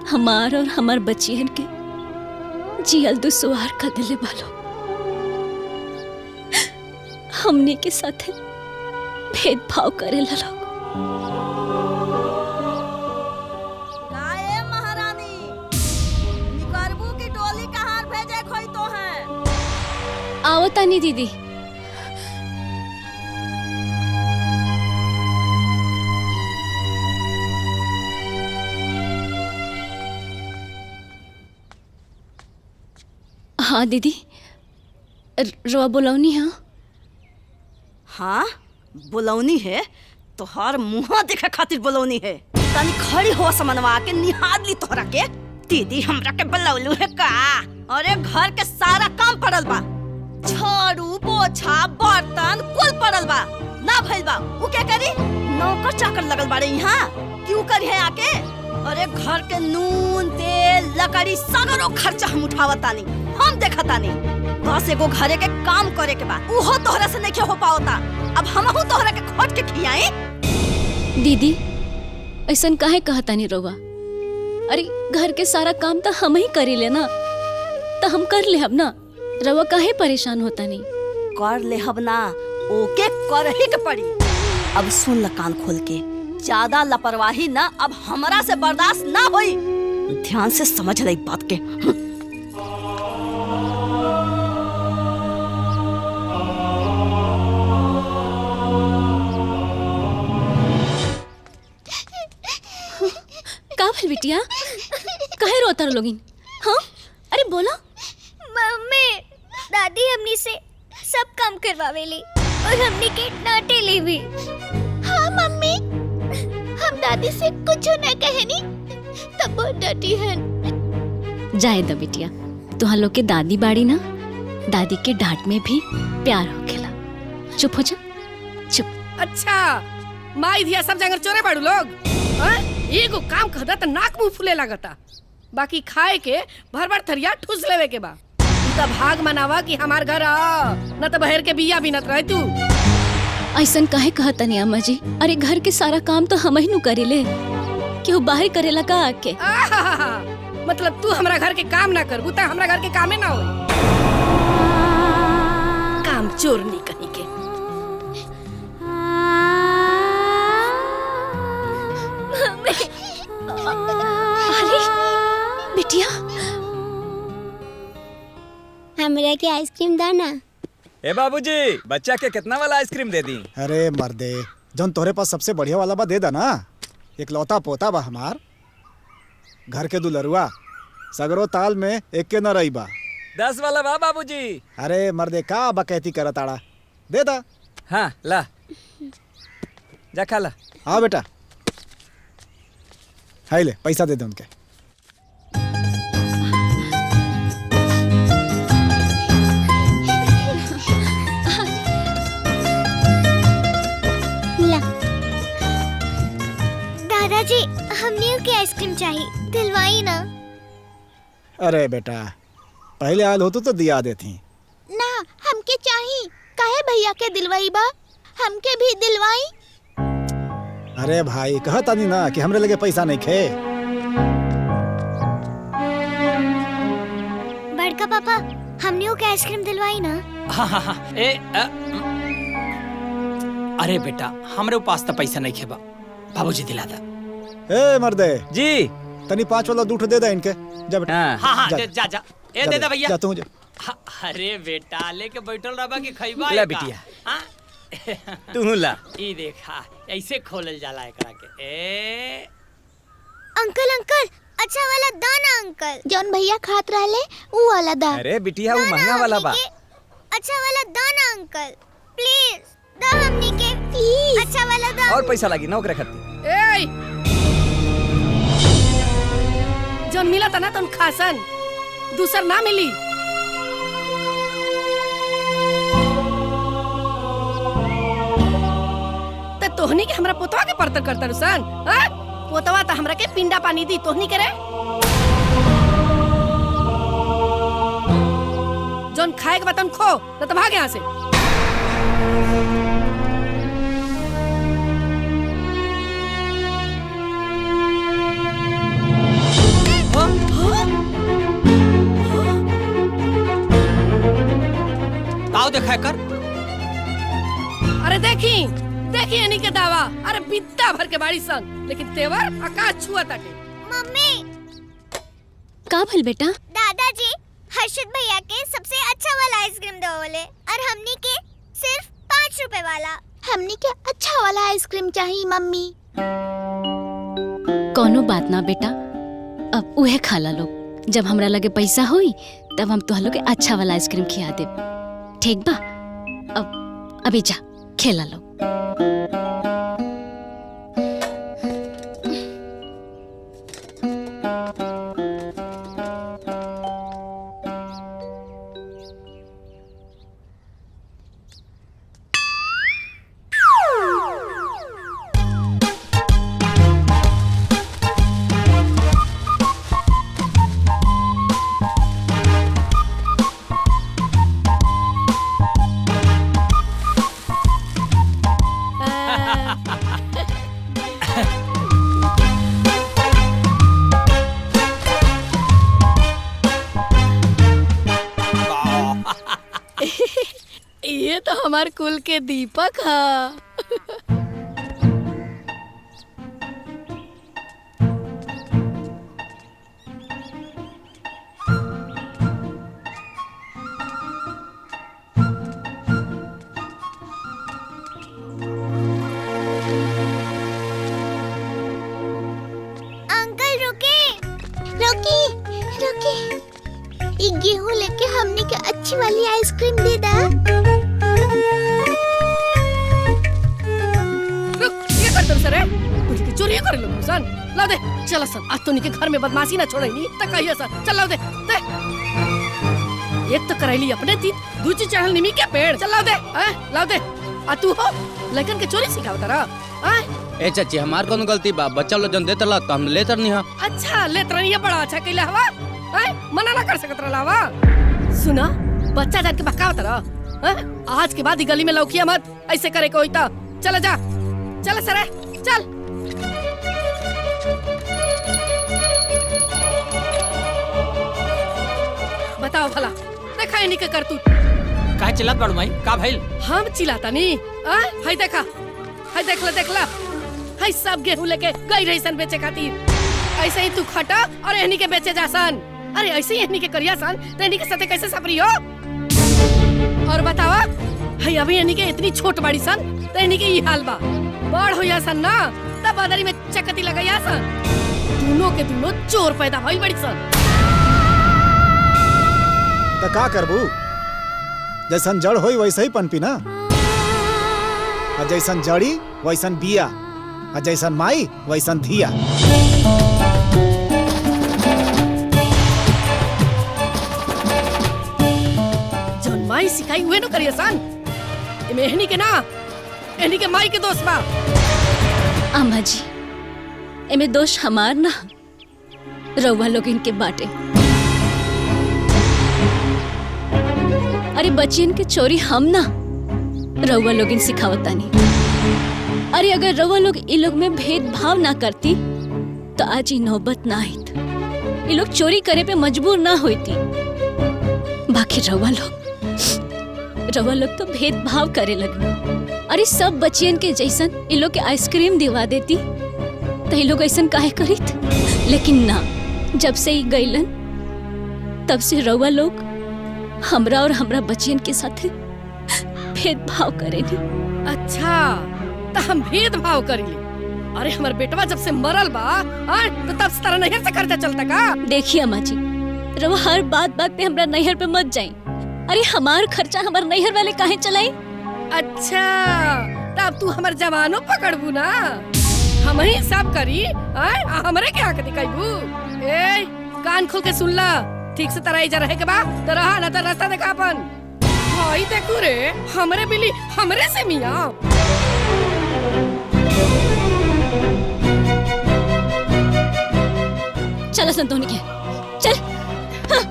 हमार और हमार बच्चियन के जियल दुसवार कर दिले बालो। हमने के साथे भेदभाव करे लोग। काहे महारानी, निकरबू की डोली कहाँ भेजे खोई तो है? आओ तानी दीदी। हाँ दीदी, रोआ बुलावनी है। हाँ बुलौनी है तो हर मुँह देखे खातिर बुलौनी है। तनी खड़ी हो समनवा के निहार ली तोहरा के। दीदी हमरा के बुलौलू है का? अरे घर के सारा काम पड़ल बा, झाड़ू पोछा बर्तन कुल पड़ल बा, ना भइल बा उ क्या करी? नौकर चाकर लगल बाड़े यहाँ, क्यों करी है आके? अरे घर के नून तेल लकड़ी सगरो खर्चा हम उठावतानी, हम देखतानी। बस एगो घरे के काम करे के बा, उहो तोहरा से नहीं हो पावता। अब हमहू तोहरा के खोट के खियाई। दीदी ऐसन काहे कहतानी रोवा? अरे घर के सारा काम तो हम ही करी लेना, तो हम कर ले अब ना। रवा काहे परेशान होता नहीं? कर ले हब ना, ओके कर ही के पड़ी। अब सुन ल कान खोल के, ज्यादा लापरवाही ना अब हमरा से बर्दाश्त ना होई। ध्यान से समझ ले बात के। का भल बिटिया, काहे रोता लोगिन? हाँ अरे बोला। मम्मी दादी हमनी से सब काम करवावेली और हमनी के डांटे ले भी। हाँ मम्मी, हम दादी से कुछ न कहनी तब वो डांटी है। जाए द बिटिया, तुहा लोग के दादी बाड़ी ना, दादी के डांट में भी प्यार होखेला। चुप हो जा, चुप। अच्छा माई धिया सब जंगल चोरे बाड़ू लोग। एगो काम कहदा त नाक मुंह फूले लागता, बाकी खाए के भर भर थरिया ठूस लेवे के बा। तू भाग मनावा कि हमार घर आ, न त बहर के बिया बिनत रहे तू। ऐसन काहे कहतनी अम्मा जी? अरे घर के सारा काम तो हम ही नु करेले, क्यों बाहर करेला का आके? मतलब तू हमरा घर के काम ना करबू त हमरा घर के कामे ना होई। काम चोरनी कहीं के। अरे बिटिया, हमरा के आइसक्रीम दाना। ए बाबूजी, बच्चा के कितना वाला आइसक्रीम दे दी? अरे मर्दे, जौन तोहरे पास सबसे बढ़िया वाला बा दे दा ना। एक लौता पोता बा हमार, घर के दुलरुआ, सगरो ताल में एक के न रही बा। 10 वाला बा बाबूजी। अरे मर्दे का बकैती करत आड़ा, दे दा। हाँ ला, जा खा ला। हाँ बेटा, हाय ले पैसा दे दे उनके। दादाजी हमने के आइसक्रीम चाहिए, दिलवाई ना। अरे बेटा, पहले आल होतो तो दिया देती। ना हमके चाहिए, काहे भैया के दिलवाई बा, हमके भी दिलवाई। अरे भाई कहता नहीं ना कि हमरे लगे पैसा नहीं खे। बड़का पापा हमने के आइसक्रीम दिलवाई ना। हाँ हाँ हाँ। अरे बेटा, हमरे पास तो पैसा नहीं खेबा, बाबूजी दिला दा। ए मर्दे जी, तनी 5 वाला दूठ दे दा इनके। जा बेटा। हाँ हाँ, जा, जा जा। ए दे दा भैया। जा तू जा। अरे बेटा, लेके बैठल रहबा कि खइबा? ला बिटिया। तू ला। ई देखा, ऐसे खोलल जाला एकरा के। अंकल अंकल, अच्छा वाला दाना अंकल, जौन भैया खात रहले वो वाला दा। अरे बिटिया, वो महंगा वाला बा। अच्छा वाला दाना अंकल, प्लीज दा हमनी के, प्लीज अच्छा वाला दा। और पैसा लगी ना ओकरे खातिर। जौन मिला था ना तुम खासन, दूसर ना मिली। त तोहनी के हमरा पोतवा के परतर करता रुसन। पोतवा त हमरा के पिंडा पानी दी, तोहनी करे जौन खाए के बतन खो, न त भाग यहाँ से। देखा कर। अरे देखी देखी यानी के दावा, अरे बिद्दा भर के बाड़ी सन, लेकिन तेवर आकाश छुआ ताटे। मम्मी का भइल बेटा? दादाजी हर्षित भैया के सबसे अच्छा वाला आइसक्रीम दो बोले और हमनी के सिर्फ 5 रुपए वाला। हमनी के अच्छा वाला आइसक्रीम चाहिए मम्मी। कोनो बात ना बेटा, अब उहे खाला लोग। जब हमरा लगे पैसा होई तब हम तोहलो के अच्छा वाला आइसक्रीम खिया देब, ठीक बा? अब अभी जा खेला लो। ये तो हमार कुल के दीपक है। अंकल रुके रुकी रुकी, ये गेहूं लेके हमनी के अच्छी वाली आइसक्रीम दे दा। रुक, ये कर तुम सर कुछ की चोरी कर लो सन। ला दे, चल सन, आज तो निके घर में बदमाशी ना छोड़े नी त कहिए सन। चल लाओ दे, दे। एक तो करैली अपने तीन, दूसरी चढ़ल निमी के पेड़। चल लाओ दे, लाओ दे। आ तू हो लेकिन के चोरी सिखावत रहा। ए चाची हमार कौन गलती बा? बच्चा लोग जन देत ला तो हम लेतर नहीं हा। अच्छा लेत रही है, बड़ा अच्छा कैला हवा। मना ना कर सकत रहा हवा। सुना, बच्चा जान के बकावत रहा। आज के बाद ही गली में लौकिया मत, ऐसे करे कोई तो। चल जा, चल सरे, चल। बताओ भला, देखा इन्हीं के करतूत। का चिल्लात बाड़ू माई? का भइल? हम चिल्लाता नहीं। हाय देखा, हाय देख ला, हाय सब गेहूं लेके गई रही सन बेचे खातिर। ऐसे ही तू खटा और इन्हीं के बेचे जासन। अरे ऐसे ही इन्हीं के करिया सन, तो इन्हीं के साथे कैसे सपरी हो? और बतावा, हाय अभी इन्हीं के इतनी छोट बड़ी सन, तो इन्हीं के ये हाल बा। बड़ हो सन ना, तब बदरी में चकती लगाया सन। दोनों के दोनों चोर पैदा भइल बड़ी सन। तो का करबू? जैसन जड़ होई वैसे ही पनपी ना। और जैसन जड़ी वैसन बिया, और जैसन माई वैसन धिया। जौन माई सिखाई हुए न करिए सन। एमे एहनी के ना, एहनी के माई के दोस्त बा। अम्मा जी, एमे दोष हमार ना, रउआ लोग इनके बाटे। अरे बच्चियन के चोरी हम ना, रउआ लोग इन सिखावतानी। अरे अगर रउआ लोग इन लोग में भेदभाव ना करती तो आज ही नौबत ना आईत। ये लोग चोरी करे पे मजबूर ना होती। बाकी रउआ लोग तो भेदभाव करे लगे। अरे सब बच्चियन के जैसन इन लोग के आइसक्रीम दिवा देती तो ये लोग ऐसन काहे करीत। लेकिन ना, जब से ही गईलन तब से रउआ लोग हमरा और हमरा बच्चियन के साथ भेदभाव करेनी। अच्छा, तो हम भेदभाव करेली। अरे हमार बेटवा जब से मरल बा, तो तब से तारा नैहर से खर्चा चलता का? देखिए अम्मा जी, रउआ हर बात पे हमरा नैहर पे मत जाई। अरे हमार खर्चा हमार नैहर वाले काहे चलाई? अच्छा, तब तू हमार जवानो पकड़बू ना, हम ही सब करी। हमरे के आके दिखाईबू। ए कान खोल के सुन ला, ठीक से तरह जा रहे के बा तो रहा, ना तो रास्ता देखा अपन। भाई देखू रे, हमरे बिली हमरे से मियाँ। चलो संतोनी के चल। हाँ।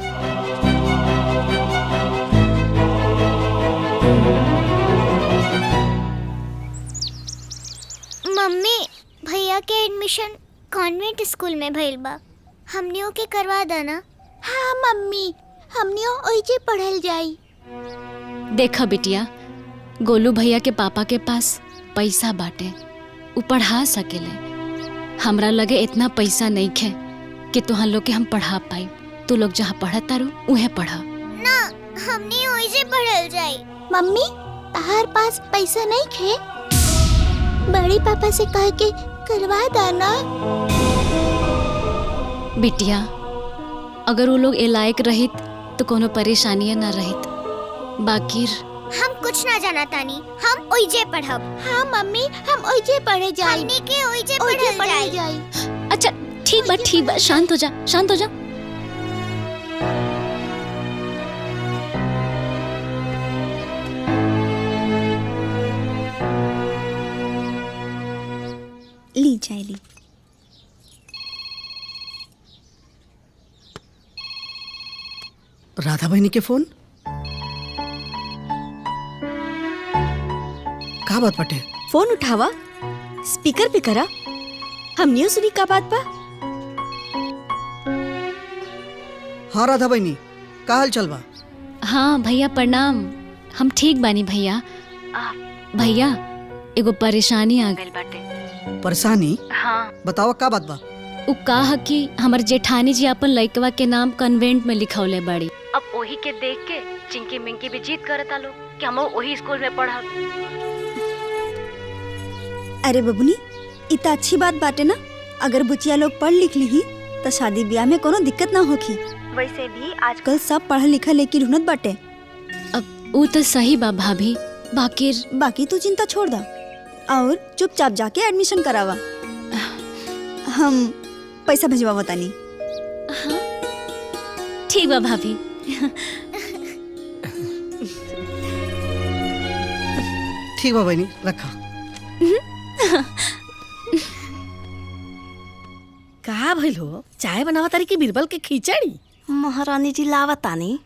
मम्मी, भैया के एडमिशन कॉन्वेंट स्कूल में भइल बा, हमनियों के करवा देना। हाँ मम्मी, हमनियों ओइजे पढ़ल जाई। देखा बिटिया, गोलू भैया के पापा के पास पैसा बाटे, उ पढ़ा सकेले। हमरा लगे इतना पैसा नहीं खे कि तुहां लोग के हम पढ़ा पाई। तू लोग जहाँ पढ़त तारू उहे पढ़ा। ना, हमने ओइजे पढ़ल जाई। मम्मी, तहार पास पैसा नहीं खे? बड़ी पापा से कह के करवा देना। बिटिया, अगर वो लोग ए लायक रहित तो कोनो परेशानी ना रहित। बाकिर हम कुछ ना जाना तानी, हम ओइजे पढ़ब। हाँ मम्मी, हम ओइजे पढ़े जाई। हमने के ओइजे पढ़े जाई। अच्छा ठीक बा, शांत हो जा, शांत हो जा। ली जाए ली। राधा बहनी के फोन का बात बटे? फोन उठावा, स्पीकर पे करा, हम न्यूज़ सुनी का बात बा। हाँ राधा बहनी, का हाल चल बा? हाँ भैया प्रणाम, हम ठीक बानी भैया। भैया एगो परेशानी आ गइल बाटे। परेशानी? हाँ। बताओ का बात बा? उ कहा कि हमर जेठानी जी अपन लइकवा के नाम कन्वेंट में लिखौले बाड़ी। अब ओही के देख के चिंकी मिंकी भी जीत करता लोग कि हम ओही स्कूल में पढ़ब। अरे बबुनी, इतना अच्छी बात बाटे ना। अगर बुचिया लोग पढ़ लिख ली तो शादी ब्याह में कोनो दिक्कत ना होखी। वैसे भी आजकल सब पढ़ल लिखल लेके ढूंढत बाटे। अब उ तो सही बा भाभी, बाकी तू चिंता छोड़ दा और चुपचाप जाके एडमिशन करावा। हम पैसा भेजवा बतानी। हाँ ठीक बा भाभी। ठीक बा बहनी, रखा। का भइल हो? चाय बनावा तारी की बीरबल के खिचड़ी? महारानी जी लावतानी।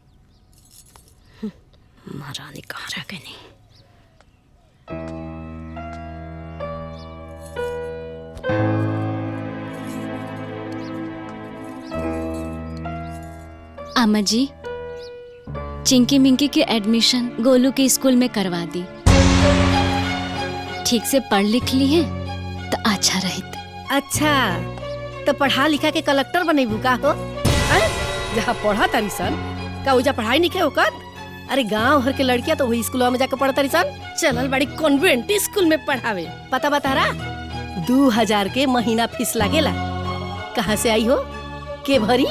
महारानी कहाँ रह गई? अम्मा जी, चिंकी मिंकी के एडमिशन गोलू के स्कूल में करवा दी। ठीक से पढ़ लिख ली है तो अच्छा रहित। अच्छा, तो पढ़ा लिखा के कलेक्टर बनेबू का हो? जहाँ पढ़ा तारी सन का उजा पढ़ाई नहीं होकर? अरे गांव भर के लड़कियां तो वही स्कूल में जाकर पढ़ता रही सन। चलल बड़ी कॉन्वेंट स्कूल में पढ़ावे। पता बता रहा 2000 के महीना फीस लागेला। कहाँ से आई हो? के भरी?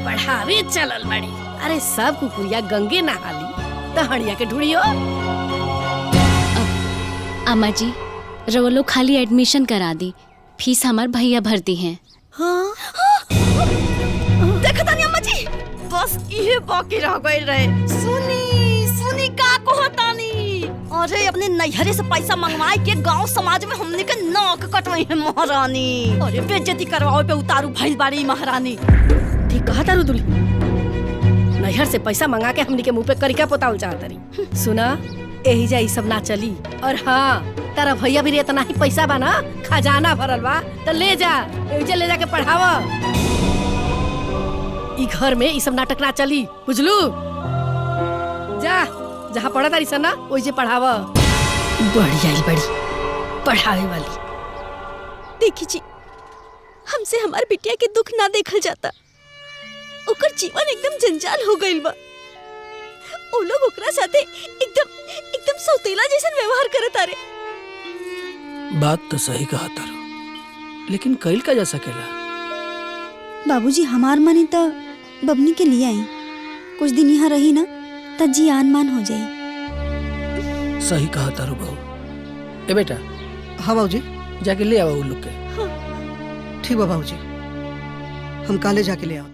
पढ़ावे चलल बड़ी। अरे सब कुकुरिया गंगे नहाली तो हड़िया के ढूंढियो। अम्मा जी, रवलो खाली एडमिशन करा दी, फीस हमार भैया भरती हैं। हाँ? देखा तानी अम्मा जी, बस ये बाकी रह गई रहे। सुनी का कहतानी? अरे अपने नैहरे से पैसा मंगवाए के गांव समाज में हमने के नाक कटवाई है महारानी। अरे बेइज्जती करवाओ पे उतारू भइल बाड़ी महारानी। ठीक कहा तारू दुल्ही, नैहर से पैसा मंगा के हमने के मुंह पे करिका पोतावल चाहत रही। सुना, यही जा सब ना चली। और हाँ, तारा भैया भी इतना ही पैसा बा ना, खजाना भरल बा, तो ले जा, ले जाके पढ़ावा। ई घर में ई सब नाटक ना चली, बुझलू? जा, जहाँ पढ़ा तारी सन ना वही जे पढ़ावा। बड़ी पढ़ावे वाली। देखी जी, हमसे हमार बिटिया के दुख ना देखल जाता। ओकर जीवन एकदम जंजाल हो गइल बा। ओ लोग ओकरा साथे एकदम सौतेला जैसन व्यवहार करत आरे। बात तो सही कहा तारो, लेकिन कइल का जा सकेला? बाबूजी, हमार मनी तो बबनी के लिए आई। कुछ दिन यहाँ रही ना तो जी आन मान हो जाई। सही कहा तारो बहू। ए बेटा। हाँ बाबूजी। जाके ले आओ उन लोग के। ठीक बा बाबूजी, हम काले जाके ले आओ।